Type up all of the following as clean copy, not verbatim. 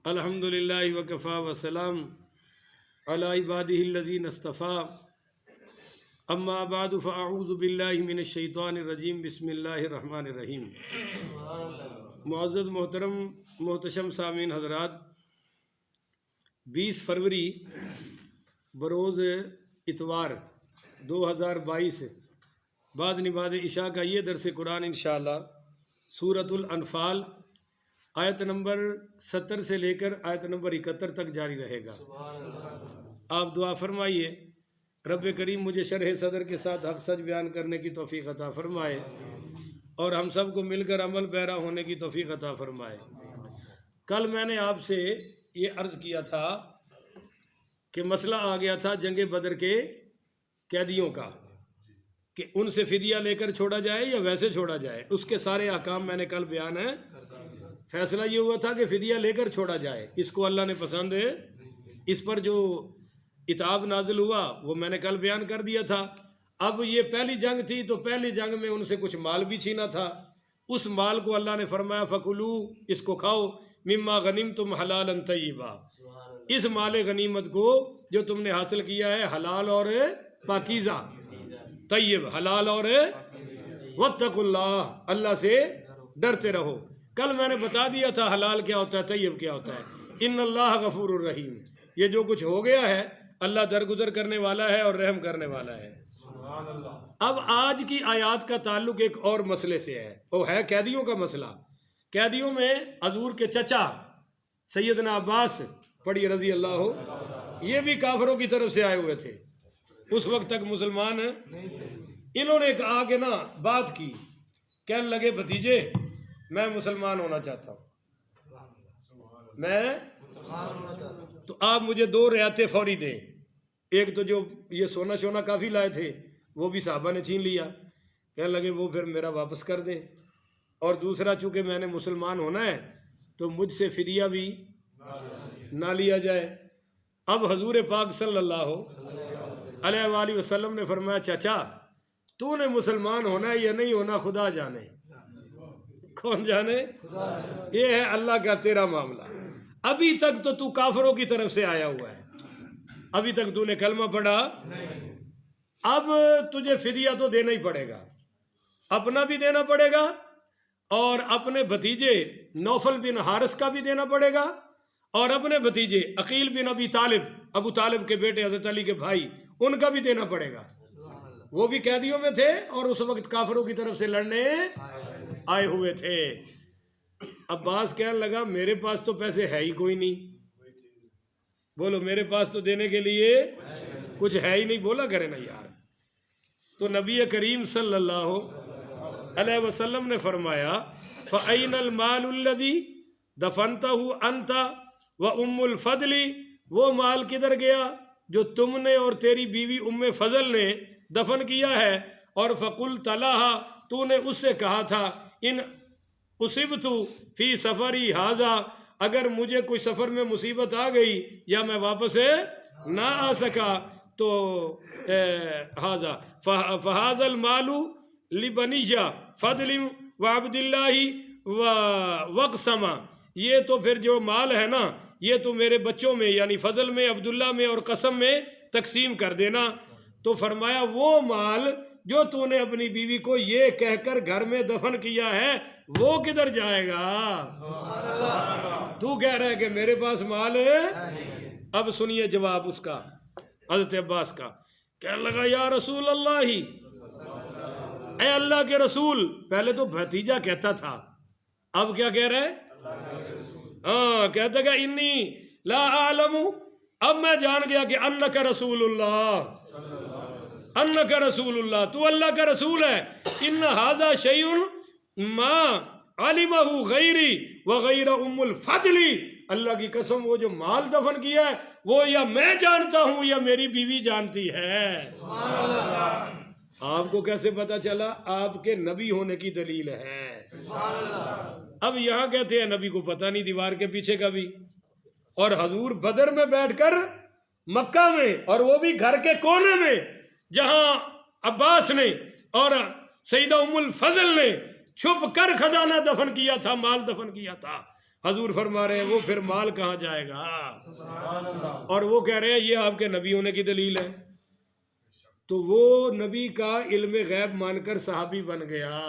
الحمدللہ وکفا وسلام علی عبادہ الذین اصطفیٰ اما بعد فاعوذ باللہ من الشیطان الرجیم بسم اللہ الرحمن الرحیم۔ معزز محترم محتشم سامعین حضرات، 20 فروری بروز اتوار 2022 بعد نماز عشاء کا یہ درس قرآن انشاءاللہ سورۃ الانفال آیت نمبر 70 سے لے کر آیت نمبر 71 تک جاری رہے گا۔ آپ دعا فرمائیے رب کریم مجھے شرح صدر کے ساتھ حق سچ بیان کرنے کی توفیق عطا فرمائے اور ہم سب کو مل کر عمل پیرا ہونے کی توفیق عطا فرمائے۔ کل میں نے آپ سے یہ عرض کیا تھا کہ مسئلہ آ گیا تھا جنگ بدر کے قیدیوں کا کہ ان سے فدیہ لے کر چھوڑا جائے یا ویسے چھوڑا جائے۔ اس کے سارے احکام میں نے کل بیان ہے۔ فیصلہ یہ ہوا تھا کہ فدیہ لے کر چھوڑا جائے، اس کو اللہ نے پسند ہے۔ اس پر جو عتاب نازل ہوا وہ میں نے کل بیان کر دیا تھا۔ اب یہ پہلی جنگ تھی تو پہلی جنگ میں ان سے کچھ مال بھی چھینا تھا۔ اس مال کو اللہ نے فرمایا فَكُلُوا، اس کو کھاؤ، مما غنمتم حلالا طیبا، اس مال غنیمت کو جو تم نے حاصل کیا ہے حلال اور پاکیزہ، طیب حلال اور واتقوا اللہ، اللہ سے ڈرتے رہو۔ کل میں نے بتا دیا تھا حلال کیا ہوتا ہے، طیب کیا ہوتا ہے۔ ان اللہ غفور الرحیم، یہ جو کچھ ہو گیا ہے اللہ درگزر کرنے والا ہے اور رحم کرنے والا ہے۔ اب آج کی آیات کا تعلق ایک اور مسئلے سے ہے، وہ ہے قیدیوں کا مسئلہ۔ قیدیوں میں حضور کے چچا سیدنا عباس پڑھی رضی اللہ، یہ بھی کافروں کی طرف سے آئے ہوئے تھے، اس وقت تک مسلمان ہیں۔ انہوں نے آ کے نا بات کی، کہنے لگے بھتیجے میں مسلمان ہونا چاہتا ہوں، میں تو آپ مجھے 2 رعایتیں فوری دیں۔ ایک تو جو یہ سونا شونا کافی لائے تھے وہ بھی صحابہ نے چھین لیا، کہنے لگے وہ پھر میرا واپس کر دیں، اور دوسرا چونکہ میں نے مسلمان ہونا ہے تو مجھ سے فدیہ بھی نہ لیا جائے۔ اب حضور پاک صلی اللہ علیہ وآلہ وسلم نے فرمایا چچا تو نے مسلمان ہونا ہے یا نہیں ہونا خدا جانے، کون جانے، یہ ہے اللہ کا تیرا معاملہ۔ ابھی تک تو تو کافروں کی طرف سے آیا ہوا ہے، ابھی تک تو نے کلمہ پڑھا، اب تجھے فدیہ تو دینا ہی پڑے گا، اپنا بھی دینا پڑے گا اور اپنے بھتیجے نوفل بن حارث کا بھی دینا پڑے گا، اور اپنے بھتیجے عقیل بن ابی طالب، ابو طالب کے بیٹے حضرت علی کے بھائی، ان کا بھی دینا پڑے گا۔ وہ بھی قیدیوں میں تھے اور اس وقت کافروں کی طرف سے لڑنے آئے ہوئے تھے۔ عباس کہنے لگا میرے پاس تو پیسے ہے ہی کوئی نہیں، بولو میرے پاس تو دینے کے لیے کچھ ہے ہی نہیں، بولا کرے نا یار۔ تو نبی کریم صلی اللہ علیہ وسلم نے فرمایا فَأَيْنَ الْمَالُ الَّذِي دَفَنْتَهُ أَنْتَ وَأُمُّ الْفَضْلِ، وہ مال کدھر گیا جو تم نے اور تیری بیوی ام فضل نے دفن کیا ہے، اور فَقُلْتَ لَهَا، تو نے اس سے کہا تھا ان اصبت فی سفری ھذا، اگر مجھے کوئی سفر میں مصیبت آ گئی یا میں واپس نہ آ سکا تو ھذا فھذا المال لبنی فضل وعبد اللہ وقسم، یہ تو پھر جو مال ہے نا یہ تو میرے بچوں میں یعنی فضل میں، عبداللہ میں اور قسم میں تقسیم کر دینا۔ تو فرمایا وہ مال جو تو نے اپنی بیوی کو یہ کہہ کر گھر میں دفن کیا ہے وہ کدھر جائے گا؟ تو کہہ رہا ہے کہ میرے پاس مال ہے۔ اب سنیے جواب اس کا، حضرت عباس کا، کہنے لگا یا رسول اللہ، اے اللہ کے رسول، پہلے تو بھتیجا کہتا تھا، اب کیا کہہ رہا ہے؟ کہتا کہ انی لا اعلم، اب میں جان گیا کہ انک رسول اللہ، انک رسول اللہ، تو اللہ کا رسول ہے۔ ان ھذا شیء ما علمہ غیری وغیر ام الفضل، اللہ کی قسم وہ جو مال دفن کیا ہے وہ یا میں جانتا ہوں یا میری بیوی جانتی ہے۔ آپ کو کیسے پتا چلا؟ آپ کے نبی ہونے کی دلیل ہے۔ اب یہاں کہتے ہیں نبی کو پتہ نہیں دیوار کے پیچھے کا بھی، اور حضور بدر میں بیٹھ کر مکہ میں، اور وہ بھی گھر کے کونے میں جہاں عباس نے اور سیدہ ام الفضل نے چھپ کر خزانہ دفن کیا تھا، مال دفن کیا تھا، حضور فرما رہے ہیں وہ پھر مال کہاں جائے گا؟ اور وہ کہہ رہے ہیں یہ آپ کے نبی ہونے کی دلیل ہے۔ تو وہ نبی کا علم غیب مان کر صحابی بن گیا۔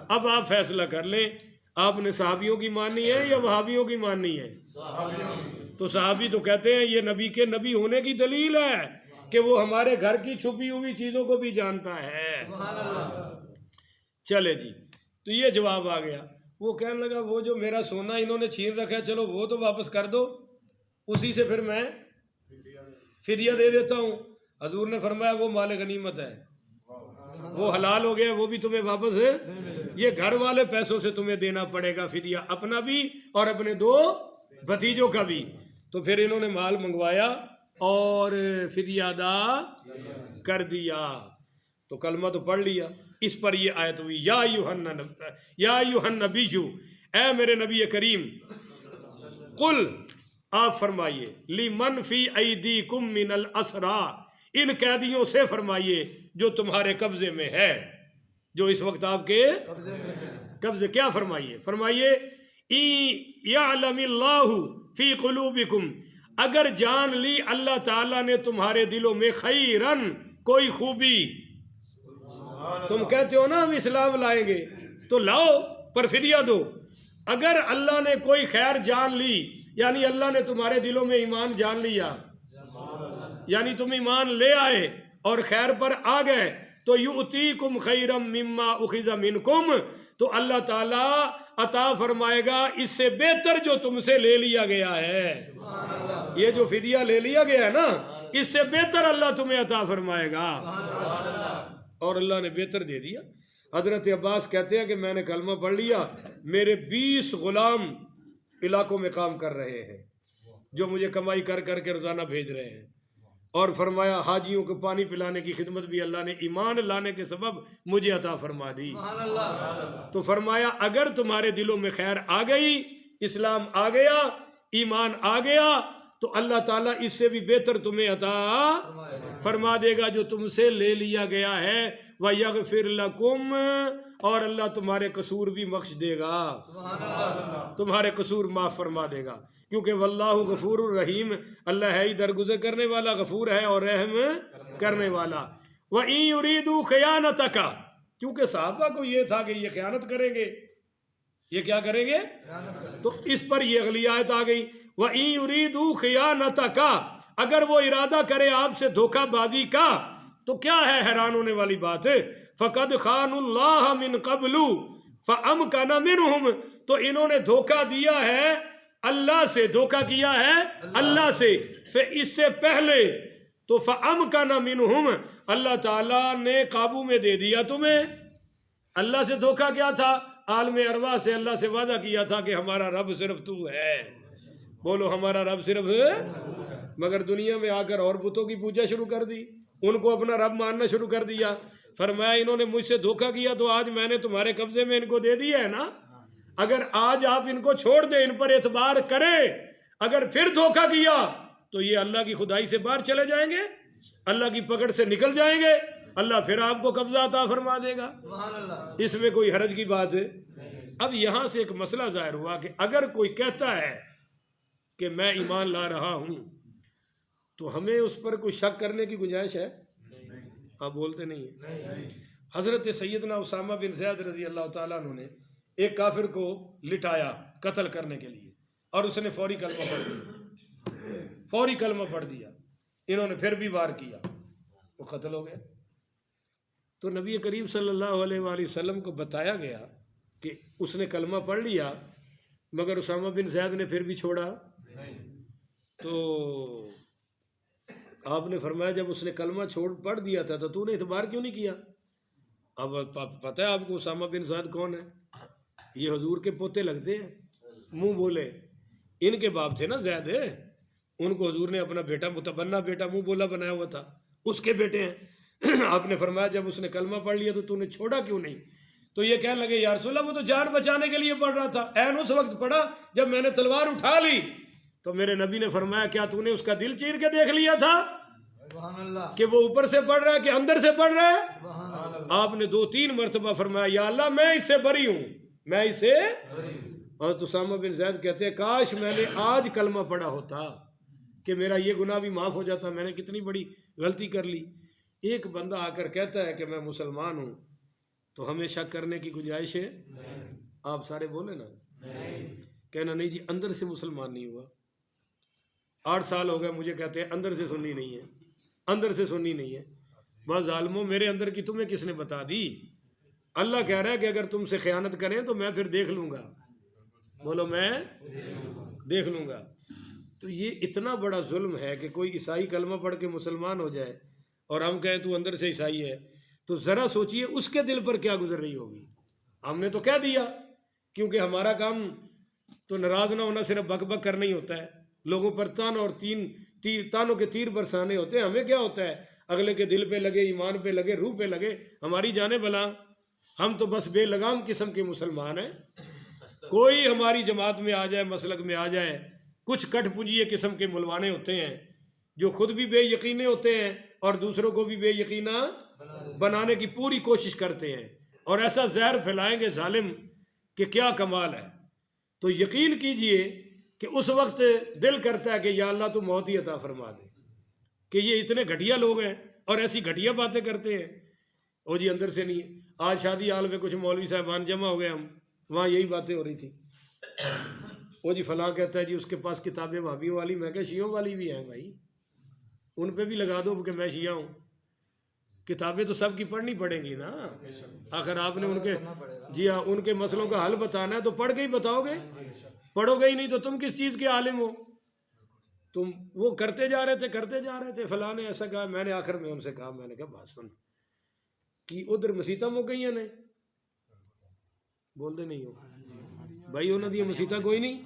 اب آپ فیصلہ کر لیں، آپ نے صحابیوں کی ماننی ہے یا وہابیوں کی ماننی ہے؟ تو صحابی تو کہتے ہیں یہ نبی کے نبی ہونے کی دلیل ہے کہ وہ ہمارے گھر کی چھپی ہوئی چیزوں کو بھی جانتا ہے۔ چلے جی، تو یہ جواب آ گیا۔ وہ کہنے لگا وہ جو میرا سونا انہوں نے چھین رکھا ہے چلو وہ تو واپس کر دو، اسی سے پھر میں فدیہ دے دیتا ہوں۔ حضور نے فرمایا وہ مال غنیمت ہے، وہ حلال ہو گیا، وہ بھی تمہیں واپس ہے، یہ گھر والے پیسوں سے تمہیں دینا پڑے گا فدیہ، اپنا بھی اور اپنے 2 بھتیجوں کا بھی۔ تو پھر انہوں نے مال منگوایا اور فدیہ ادا کر دیا۔ تو کلمہ تو پڑھ لیا، اس پر یہ آیت ہوئی یا ایھا النبی، اے میرے نبی کریم، قل آپ فرمائیے، لمن فی ایدیکم من الاسریٰ، ان قیدیوں سے فرمائیے جو تمہارے قبضے میں ہے، جو اس وقت آپ کے قبضے، کیا فرمائیے؟ فرمائیے یعلم اللہ فی قلوبکم، اگر جان لی اللہ تعالیٰ نے تمہارے دلوں میں خیرن، کوئی خوبی، تم کہتے ہو نا ہم اسلام لائیں گے تو لاؤ پر فدیہ دو، اگر اللہ نے کوئی خیر جان لی، یعنی اللہ نے تمہارے دلوں میں ایمان جان لیا، یعنی تم ایمان لے آئے اور خیر پر آ گئے، تو یؤتیکم خیرا مما اخذ منکم، تو اللہ تعالیٰ عطا فرمائے گا اس سے بہتر جو تم سے لے لیا گیا ہے۔ یہ جو فدیہ لے لیا گیا ہے نا، اس سے بہتر اللہ تمہیں عطا فرمائے گا، اور اللہ نے بہتر دے دیا۔ حضرت عباس کہتے ہیں کہ میں نے کلمہ پڑھ لیا، میرے 20 غلام علاقوں میں کام کر رہے ہیں جو مجھے کمائی کر کر کے روزانہ بھیج رہے ہیں، اور فرمایا حاجیوں کو پانی پلانے کی خدمت بھی اللہ نے ایمان لانے کے سبب مجھے عطا فرما دی۔ تو فرمایا اگر تمہارے دلوں میں خیر آ گئی، اسلام آ گیا، ایمان آ گیا، تو اللہ تعالیٰ اس سے بھی بہتر تمہیں عطا فرما دے گا جو تم سے لے لیا گیا ہے، وَيَغْفِرْ لَكُمْ، اور اللہ تمہارے قصور بھی بخش دے گا، تمہارے قصور معاف فرما دے گا، کیونکہ واللہ غفور الرحیم، اللہ ہے ہی درگزر کرنے والا، غفور ہے اور رحم کرنے والا۔ وَإِن يُرِيدُوا خِيَانَتَكَ، کیونکہ صحابہ کو یہ تھا کہ یہ خیانت کریں گے، یہ کیا کریں گے، تو اس پر یہ اگلی آیت آ گئی وَإِن يُرِيدُوا خِيَانَتَكَ، اگر وہ ارادہ کرے آپ سے دھوکہ بازی کا، تو کیا ہے حیران ہونے والی بات ہے، فَقَدْ خَانُوا اللَّهَ مِن قَبْلُ فَأَمْكَنَ مِنْهُمْ، تو انہوں نے دھوکہ دیا ہے اللہ سے، دھوکہ کیا ہے اللہ سے، اس سے پہلے، تو فَأَمْكَنَ مِنْهُمْ، اللہ تعالیٰ نے قابو میں دے دیا تمہیں۔ اللہ سے دھوکہ کیا تھا؟ عالم ارواح سے اللہ سے وعدہ کیا تھا کہ ہمارا رب صرف تو ہے، بولو ہمارا رب صرف ہے، مگر دنیا میں آ کر اور بتوں کی پوجا شروع کر دی، ان کو اپنا رب ماننا شروع کر دیا۔ فرمایا انہوں نے مجھ سے دھوکہ کیا تو آج میں نے تمہارے قبضے میں ان کو دے دیا ہے نا، اگر آج آپ ان کو چھوڑ دیں، ان پر اعتبار کریں، اگر پھر دھوکہ کیا تو یہ اللہ کی خدائی سے باہر چلے جائیں گے، اللہ کی پکڑ سے نکل جائیں گے، اللہ پھر آپ کو قبضہ عطا فرما دے گا، اس میں کوئی حرج کی بات ہے۔ اب یہاں سے ایک مسئلہ ظاہر ہوا کہ اگر کوئی کہتا ہے کہ میں ایمان لا رہا ہوں تو ہمیں اس پر کوئی شک کرنے کی گنجائش ہے؟ آپ بولتے نہیں ہیں۔ حضرت سیدنا اسامہ بن زید رضی اللہ تعالیٰ عنہ نے ایک کافر کو لٹایا قتل کرنے کے لیے، اور اس نے فوری کلمہ پڑھ دیا، فوری کلمہ پڑھ دیا، انہوں نے پھر بھی وار کیا، وہ قتل ہو گیا۔ تو نبی کریم صلی اللہ علیہ وآلہ وسلم کو بتایا گیا کہ اس نے کلمہ پڑھ لیا مگر اسامہ بن زید نے پھر بھی چھوڑا، تو آپ نے فرمایا جب اس نے کلمہ پڑھ دیا تھا تو نے اعتبار کیوں نہیں کیا؟ اب پتہ ہے آپ کو اسامہ بن زید کون ہے؟ یہ حضور کے پوتے لگتے ہیں، منہ بولے، ان کے باپ تھے نا زید، ان کو حضور نے اپنا بیٹا متبنہ بیٹا منہ بولا بنایا ہوا تھا، اس کے بیٹے ہیں۔ آپ نے فرمایا جب اس نے کلمہ پڑھ لیا تو نے چھوڑا کیوں نہیں؟ تو یہ کہنے لگے یا رسول اللہ وہ تو جان بچانے کے لیے پڑھ رہا تھا، عین اس وقت پڑھا جب میں نے تلوار اٹھا لی۔ تو میرے نبی نے فرمایا کیا تو نے اس کا دل چیر کے دیکھ لیا تھا کہ وہ اوپر سے پڑھ رہا ہے کہ اندر سے پڑھ رہا ہے؟ آپ نے 2-3 مرتبہ فرمایا یا اللہ میں اس سے بری ہوں، میں اس سے اور اسامہ بن زید کہتے ہیں کاش میں نے آج کلمہ پڑھا ہوتا کہ میرا یہ گناہ بھی معاف ہو جاتا، میں نے کتنی بڑی غلطی کر لی۔ ایک بندہ آ کر کہتا ہے کہ میں مسلمان ہوں تو ہمیں شک کرنے کی گنجائش ہے؟ آپ سارے بولے نا، کہنا نہیں جی اندر سے مسلمان نہیں ہوا، 8 سال ہو گئے مجھے کہتے ہیں اندر سے سنی نہیں ہے، اندر سے سنی نہیں ہے۔ بس ظالموں، میرے اندر کی تمہیں کس نے بتا دی؟ اللہ کہہ رہا ہے کہ اگر تم سے خیانت کریں تو میں پھر دیکھ لوں گا، بولو میں دیکھ لوں گا۔ تو یہ اتنا بڑا ظلم ہے کہ کوئی عیسائی کلمہ پڑھ کے مسلمان ہو جائے اور ہم کہیں تو اندر سے عیسائی ہے، تو ذرا سوچئے اس کے دل پر کیا گزر رہی ہوگی۔ ہم نے تو کہہ دیا، کیونکہ ہمارا کام تو ناراض نہ ہونا صرف بک بک کرنا ہی ہوتا ہے، لوگوں پر تان اور تانوں کے تیر برسانے ہوتے ہیں۔ ہمیں کیا ہوتا ہے؟ اگلے کے دل پہ لگے، ایمان پہ لگے، روح پہ لگے، ہماری جانیں بلا۔ ہم تو بس بے لگام قسم کے مسلمان ہیں۔ کوئی ہماری جماعت میں آ جائے، مسلک میں آ جائے، کچھ کٹ پنجیے قسم کے ملوانے ہوتے ہیں جو خود بھی بے یقینے ہوتے ہیں اور دوسروں کو بھی بے یقینہ بنانے کی پوری کوشش کرتے ہیں، اور ایسا زہر پھیلائیں گے ظالم کہ کیا کمال ہے۔ تو یقین کیجئے کہ اس وقت دل کرتا ہے کہ یا اللہ تو موت ہی عطا فرما دے، کہ یہ اتنے گھٹیا لوگ ہیں اور ایسی گھٹیا باتیں کرتے ہیں۔ وہ جی اندر سے نہیں ہے۔ آج شادی حال میں کچھ مولوی صاحبان جمع ہو گئے، ہم وہاں یہی باتیں ہو رہی تھی۔ وہ جی فلاں کہتا ہے جی اس کے پاس کتابیں وہابیوں والی، میں کہا شیعوں والی بھی ہیں بھائی، ان پہ بھی لگا دو کہ میں شیعہ ہوں۔ کتابیں تو سب کی پڑھنی پڑیں گی نا، آخر آپ نے ان کے جی ہاں ان کے مسئلوں کا حل بتانا ہے تو پڑھ کے ہی بتاؤ گے، پڑھو گے ہی نہیں تو تم کس چیز کے عالم ہو؟ تم وہ کرتے جا رہے تھے فلاں نے ایسا کہا، میں نے آخر میں ان سے کہا، میں نے کہا بات سن کہ ادھر مسیطہ مو گئی نے بولتے نہیں ہو بھائی، انہوں نے مسیطہ کوئی نہیں،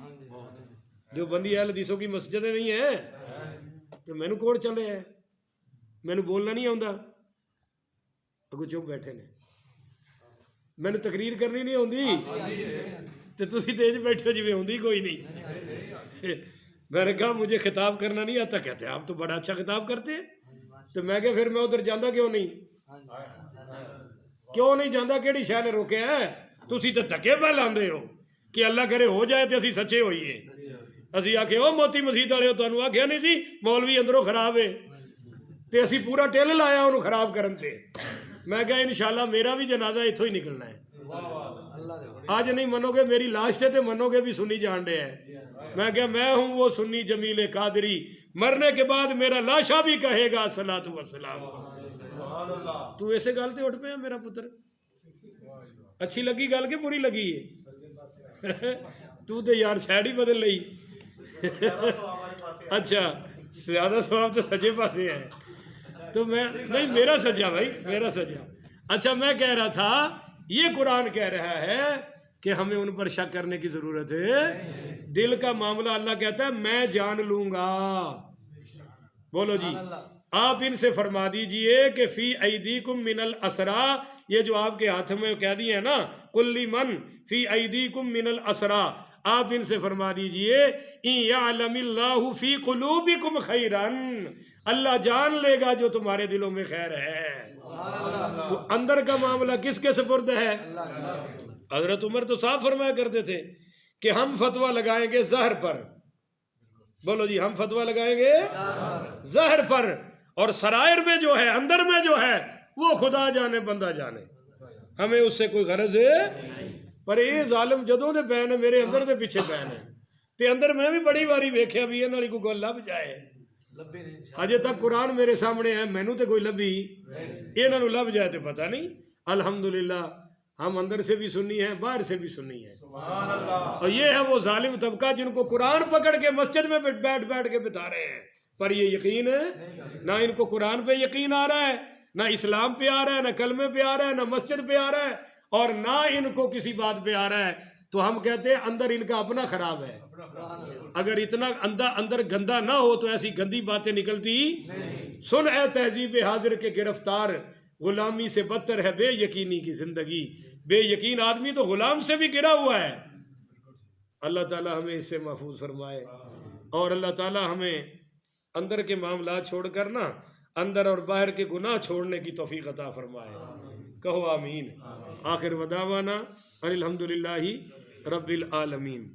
جو بندی اہل حدیثوں کی مسجدیں نہیں ہیں تو مینو کوڑ چلے ہے، مینو بولنا نہیں آتا، اگو چپ بیٹھے نے، مینو تقریر کرنی نہیں آتی تو تسی تیج بیٹھے جی آتی کوئی نہیں۔ میں نے کہا مجھے خطاب کرنا نہیں آتا، کہتے آپ تو بڑا اچھا خطاب کرتے ہیں۔ تو میں کہ پھر میں ادھر جانا کیوں نہیں جانا؟ کیڑی شے نے روکے ہے؟ تسی تو دھکے پہ لاندے ہو کہ اللہ کرے ہو جائے تو اسی سچے ہوئیے، اسی آکھے او موتی مسیت والے تانوں آکھیا نہیں سی مولوی اندروں خراب ہے، تے اسی پورا ٹل لایا انہوں خراب کرن تے۔ میں کہا انشاءاللہ میرا بھی جنازہ اتھوں ہی نکلنا ہے، آج نہیں منو گے میری لاش تے منو گے بھی سنی جان دے ہے۔ میں کہا میں ہوں وہ سنی جمیل قادری، مرنے کے بعد میرا لاشا بھی کہے گا الصلاۃ والسلام۔ تو ایسے گل تے اٹھ پیا میرا پتر، اچھی لگی گل کہ بری لگی ہے؟ تو تے یار سائڈ ہی بدل لئی۔ اچھا زیادہ ثواب تو سجے پاسے ہے، تو میں نہیں میرا سجا بھائی میرا سجا۔ اچھا میں کہہ رہا تھا یہ قرآن کہہ رہا ہے کہ ہمیں ان پر شک کرنے کی ضرورت ہے۔ دل کا معاملہ اللہ کہتا ہے میں جان لوں گا۔ بولو جی آپ ان سے فرما دیجئے کہ فی ایدیکم من الاسرا، یہ جو آپ کے ہاتھ میں کہہ دیے ہیں نا کل من فی ایدیکم من الاسرا، آپ ان سے فرما دیجئے ان یعلم اللہ فی قلوبکم خیرا، اللہ جان لے گا جو تمہارے دلوں میں خیر ہے۔ تو اندر کا معاملہ کس کے سپرد ہے؟ حضرت عمر تو صاف فرمایا کرتے تھے کہ ہم فتویٰ لگائیں گے زہر پر، بولو جی ہم فتویٰ لگائیں گے زہر پر، اور سرائر میں جو ہے اندر میں جو ہے وہ خدا جانے بندہ جانے، ہمیں اس سے کوئی غرض ہے۔ پر یہ ظالم جدوں دے پے نے میرے اندر دے پیچھے پے نے، تے اندر میں بھی بڑی باری ویکھیا بھی انہاں دی کوئی گل لب جائے، اجے تک قرآن میرے سامنے ہے مینوں تے کوئی لبھی، انہاں نوں لب جائے تے پتہ نہیں۔ الحمدللہ ہم اندر سے بھی سنی ہیں باہر سے بھی سنی ہیں، اور یہ ہے وہ ظالم طبقہ جن کو قرآن پکڑ کے مسجد میں بیٹھ کے بتا رہے ہیں، پر یہ یقین ہے نہ ان کو قرآن پہ یقین آ رہا ہے، نہ اسلام پہ آ رہا ہے، نہ کلمے پہ آ رہا ہے، نہ مسجد پہ آ رہا ہے، اور نہ ان کو کسی بات پہ آ رہا ہے۔ تو ہم کہتے ہیں اندر ان کا اپنا خراب ہے، اگر اتنا اندر گندا نہ ہو تو ایسی گندی باتیں نکلتی۔ سن اے تہذیب حاضر کے گرفتار، غلامی سے بدتر ہے بے یقینی کی زندگی، بے یقین آدمی تو غلام سے بھی گرا ہوا ہے۔ اللہ تعالی ہمیں اس سے محفوظ فرمائے، اور اللہ تعالی ہمیں اندر کے معاملات چھوڑ کر نا اندر اور باہر کے گناہ چھوڑنے کی توفیق عطا فرمائے، کہو آمین۔ آخر وداوانا ان الحمدللہ رب العالمین۔